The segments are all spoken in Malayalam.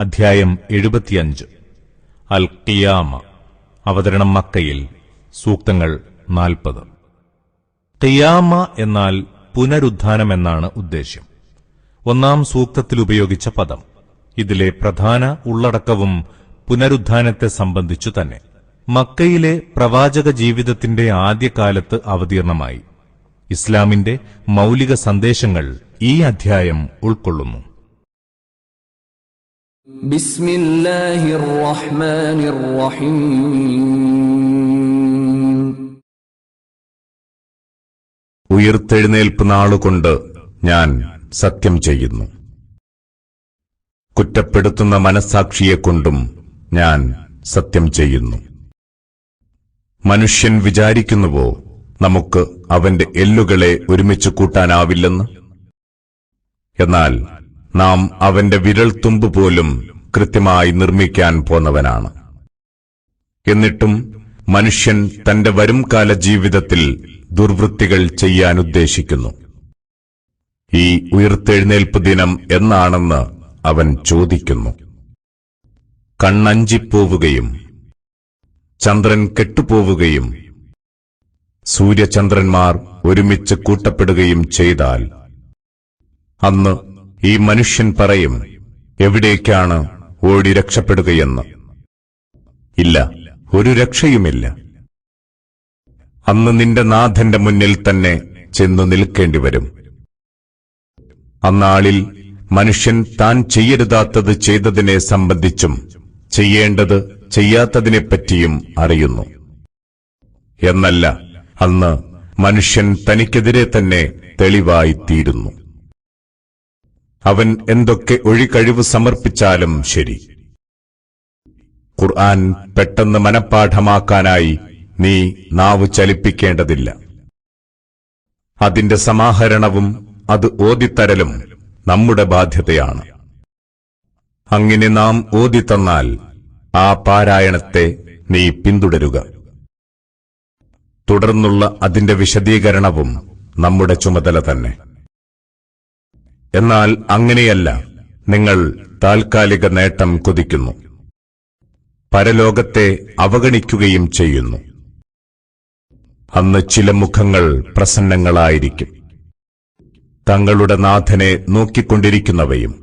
അധ്യായം 75 അൽ ഖിയാമ. അവതരണം മക്കയിൽ. സൂക്തങ്ങൾ 40. ഖിയാമ എന്നാൽ പുനരുദ്ധാനമെന്നാണ് ഉദ്ദേശ്യം. ഒന്നാം സൂക്തത്തിൽ ഉപയോഗിച്ച പദം. ഇതിലെ പ്രധാന ഉള്ളടക്കവും പുനരുദ്ധാനത്തെ സംബന്ധിച്ചു തന്നെ. മക്കയിലെ പ്രവാചക ജീവിതത്തിന്റെ ആദ്യകാലത്ത് അവതീർണമായി. ഇസ്ലാമിന്റെ മൗലിക സന്ദേശങ്ങൾ ഈ അധ്യായം ഉൾക്കൊള്ളുന്നു. ബിസ്മില്ലാഹിർ റഹ്മാനിർ റഹീം. ഉയിർത്തെഴുന്നേൽപ്പ് നാളുകൊണ്ട് ഞാൻ സത്യം ചെയ്യുന്നു. കുറ്റപ്പെടുത്തുന്ന മനസ്സാക്ഷിയെക്കൊണ്ടും ഞാൻ സത്യം ചെയ്യുന്നു. മനുഷ്യൻ വിചാരിക്കുന്നുവോ നമുക്ക് അവന്റെ എല്ലുകളെ ഒരുമിച്ച് കൂട്ടാനാവില്ലെന്ന്? എന്നാൽ നാം അവന്റെ വിരൽത്തുമ്പ് പോലും കൃത്യമായി നിർമ്മിക്കാൻ പോന്നവനാണ്. എന്നിട്ടും മനുഷ്യൻ തന്റെ വരുംകാല ജീവിതത്തിൽ ദുർവൃത്തികൾ ചെയ്യാൻ ഉദ്ദേശിക്കുന്നു. ഈ ഉയിർത്തെഴുന്നേൽപ്പ് ദിനം എന്നാണെന്ന് അവൻ ചോദിക്കുന്നു. കണ്ണഞ്ചിപ്പോവുകയും ചന്ദ്രൻ കെട്ടുപോവുകയും സൂര്യചന്ദ്രന്മാർ ഒരുമിച്ച് കൂട്ടപ്പെടുകയും ചെയ്താൽ അന്ന് ഈ മനുഷ്യൻ പറയും, എവിടേക്കാണ് ഓടി രക്ഷപ്പെടുകയെന്ന്. ഇല്ല, ഒരു രക്ഷയുമില്ല. അന്ന് നിന്റെ നാഥന്റെ മുന്നിൽ തന്നെ ചെന്നു നിൽക്കേണ്ടിവരും. അന്നാളിൽ മനുഷ്യൻ താൻ ചെയ്യരുതാത്തത് ചെയ്തതിനെ സംബന്ധിച്ചും ചെയ്യേണ്ടത് ചെയ്യാത്തതിനെപ്പറ്റിയും അറിയുന്നു. എന്നല്ല, അന്ന് മനുഷ്യൻ തനിക്കെതിരെ തന്നെ തെളിവായിത്തീരുന്നു. അവൻ എന്തൊക്കെ ഒഴികഴിവ് സമർപ്പിച്ചാലും ശരി. ഖുർആൻ പെട്ടെന്ന് മനഃപ്പാഠമാക്കാനായി നീ നാവ് ചലിപ്പിക്കേണ്ടതില്ല. അതിന്റെ സമാഹരണവും അത് ഓതിത്തരലും നമ്മുടെ ബാധ്യതയാണ്. അങ്ങനെ നാം ഓതിത്തന്നാൽ ആ പാരായണത്തെ നീ പിന്തുടരുക. തുടർന്നുള്ള അതിന്റെ വിശദീകരണവും നമ്മുടെ ചുമതല തന്നെ. എന്നാൽ അങ്ങനെയല്ല, നിങ്ങൾ താൽക്കാലിക നേട്ടം കൊതിക്കുന്നു, പരലോകത്തെ അവഗണിക്കുകയും ചെയ്യുന്നു. അന്ന് ചില മുഖങ്ങൾ പ്രസന്നങ്ങളായിരിക്കും, തങ്ങളുടെ നാഥനെ നോക്കിക്കൊണ്ടിരിക്കുന്നവയും.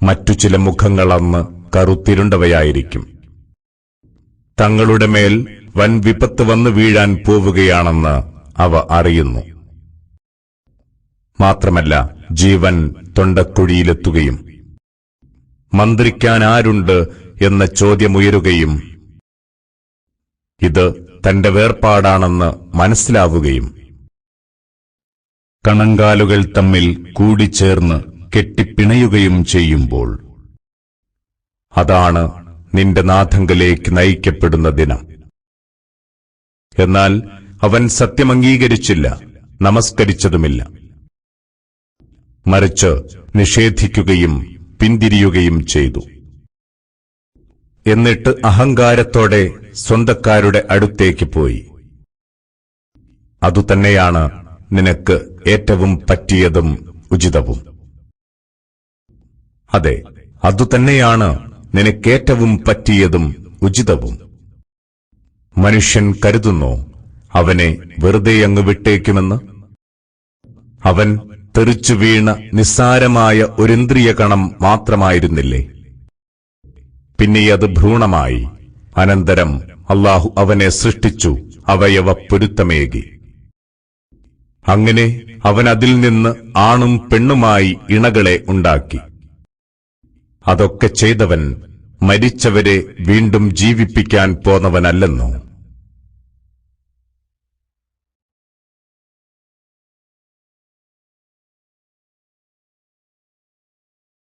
മറ്റു ചില മുഖങ്ങൾ അന്ന് കറുത്തിരുണ്ടവയായിരിക്കും, തങ്ങളുടെ മേൽ വൻ വിപത്ത് വന്നു വീഴാൻ പോവുകയാണെന്ന് അവ അറിയുന്നു. മാത്രമല്ല, ജീവൻ തൊണ്ടക്കുഴിയിലെത്തുകയും മന്ത്രിക്കാൻ ആരുണ്ട് എന്ന ചോദ്യമുയരുകയും ഇത് തന്റെ വേർപാടാണെന്ന് മനസ്സിലാവുകയും കണങ്കാലുകൾ തമ്മിൽ കൂടിച്ചേർന്ന് കെട്ടിപ്പിണയുകയും ചെയ്യുമ്പോൾ അതാണ് നിന്റെ നാഥങ്കലേക്ക് നയിക്കപ്പെടുന്ന ദിനം. എന്നാൽ അവൻ സത്യമംഗീകരിച്ചില്ല, നമസ്കരിച്ചതുമില്ല. മറിച്ച് നിഷേധിക്കുകയും പിന്തിരിയുകയും ചെയ്തു. എന്നിട്ട് അഹങ്കാരത്തോടെ സ്വന്തക്കാരുടെ അടുത്തേക്ക് പോയി. അതുതന്നെയാണ് നിനക്ക് ഏറ്റവും പറ്റിയതും ഉചിതവും. അതെ, അതുതന്നെയാണ് നിനക്കേറ്റവും പറ്റിയതും ഉചിതവും. മനുഷ്യൻ കരുതുന്നു അവനെ വെറുതെയങ്ങ് വിട്ടേക്കുമെന്ന്. അവൻ തെറിച്ചു വീണ നിസ്സാരമായ ഒരിന്ദ്രിയ കണം മാത്രമായിരുന്നില്ലേ? പിന്നെ അത് ഭ്രൂണമായി. അനന്തരം അല്ലാഹു അവനെ സൃഷ്ടിച്ചു, അവയവ പൊരുത്തമേകി. അങ്ങനെ അവൻ അതിൽ നിന്ന് ആണും പെണ്ണുമായി ഇണകളെ ഉണ്ടാക്കി. അതൊക്കെ ചെയ്തവൻ മരിച്ചവരെ വീണ്ടും ജീവിപ്പിക്കാൻ പോന്നവനല്ലെന്നോ?